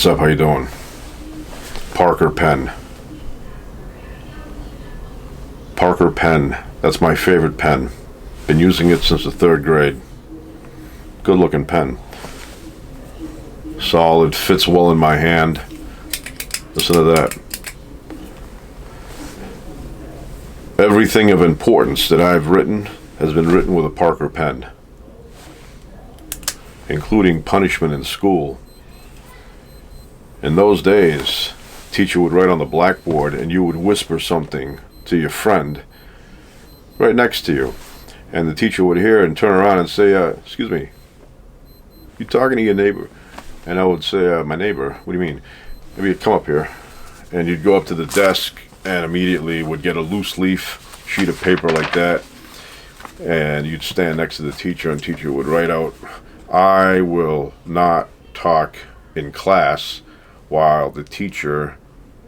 What's up? How you doing? Parker pen. Parker pen. That's my favorite pen. Been using it since the 3rd grade. Good looking pen. Solid, fits well in my hand. Listen to that. Everything of importance that I've written has been written with a Parker pen, including punishment in school. In those days, teacher would write on the blackboard and you would whisper something to your friend right next to you. And the teacher would hear and turn around and say, excuse me, you talking to your neighbor? And I would say, my neighbor, what do you mean? Maybe you'd come up here. And you'd go up to the desk and immediately would get a loose leaf sheet of paper like that. And you'd stand next to the teacher and teacher would write out, I will not talk in class while the teacher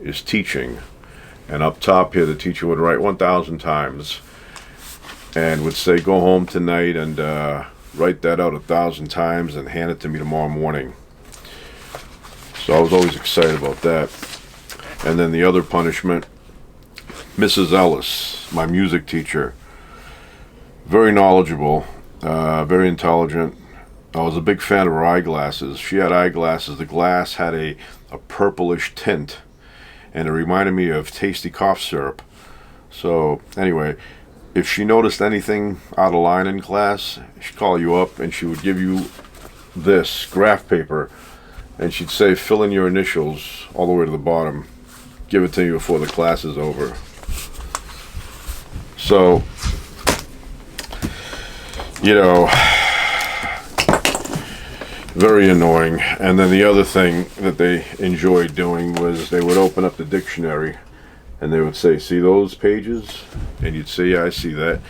is teaching. And up top here, the teacher would write 1,000 times and would say, go home tonight and write that out 1,000 times and hand it to me tomorrow morning. So I was always excited about that. And then the other punishment, Mrs. Ellis, my music teacher, very knowledgeable, very intelligent. I was a big fan of her eyeglasses. She had eyeglasses. The glass had a purplish tint, and it reminded me of tasty cough syrup. So anyway, if she noticed anything out of line in class, she'd call you up and she would give you this graph paper, and she'd say, fill in your initials all the way to the bottom. Give it to you before the class is over. So, you know, very annoying. And then the other thing that they enjoyed doing was they would open up the dictionary and they would say, see those pages? And you'd say, yeah, I see that.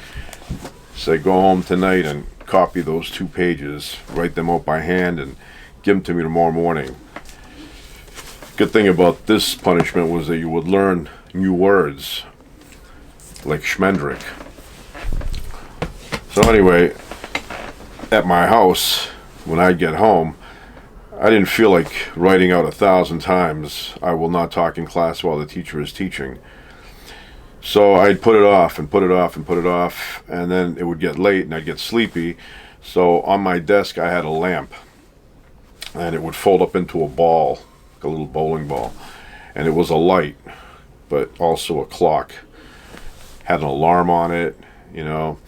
Say, go home tonight and copy those 2 pages, write them out by hand and give them to me tomorrow morning. Good thing about this punishment was that you would learn new words like schmendrick. So anyway, at my house, when I'd get home, I didn't feel like writing out 1,000 times, I will not talk in class while the teacher is teaching. So I'd put it off and put it off and put it off, and then it would get late and I'd get sleepy. So on my desk I had a lamp, and it would fold up into a ball, like a little bowling ball. And it was a light, but also a clock. Had an alarm on it, you know.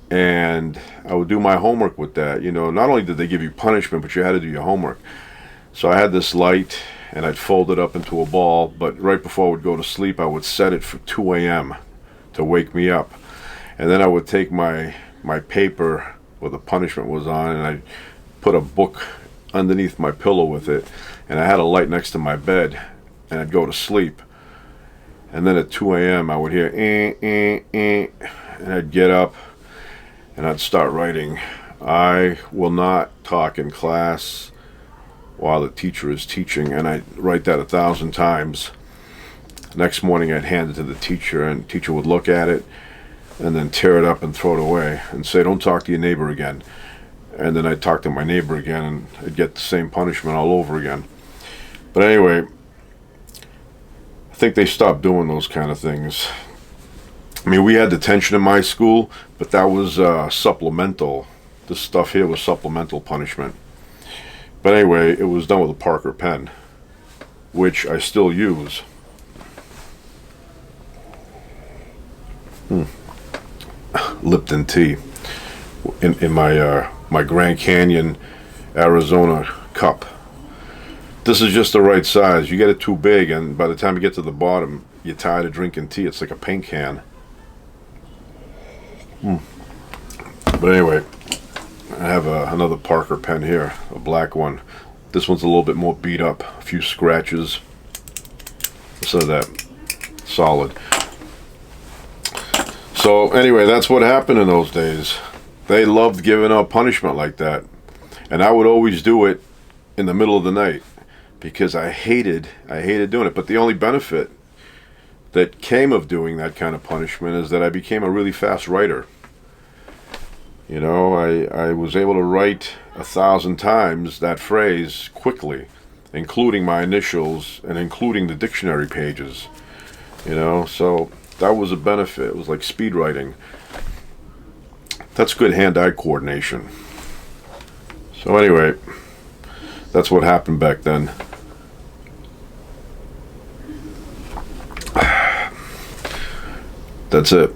And I would do my homework with that. You know, not only did they give you punishment, but you had to do your homework. So I had this light, and I'd fold it up into a ball, but right before I would go to sleep, I would set it for 2 a.m. to wake me up. And then I would take my paper where the punishment was on, and I'd put a book underneath my pillow with it, and I had a light next to my bed, and I'd go to sleep. And then at 2 a.m. I would hear, and I'd get up, and I'd start writing, I will not talk in class while the teacher is teaching, and I'd write that 1,000 times. Next morning I'd hand it to the teacher, and the teacher would look at it and then tear it up and throw it away and say, don't talk to your neighbor again. And then I'd talk to my neighbor again, and I'd get the same punishment all over again. But anyway, I think they stopped doing those kind of things. I mean, we had detention in my school, but that was supplemental. This stuff here was supplemental punishment. But anyway, it was done with a Parker pen, which I still use. Lipton tea in my Grand Canyon, Arizona cup. This is just the right size. You get it too big, and by the time you get to the bottom, you're tired of drinking tea. It's like a paint can. But anyway, I have another Parker pen here, a black one. This one's a little bit more beat up, a few scratches. So that solid. So anyway, that's what happened in those days. They loved giving out punishment like that, and I would always do it in the middle of the night because I hated doing it. But the only benefit that came of doing that kind of punishment is that I became a really fast writer. You know, I was able to write 1,000 times that phrase quickly. including my initials and including the dictionary pages, so that was a benefit. It was like speed writing. That's good hand-eye coordination. So anyway, that's what happened back then. That's it.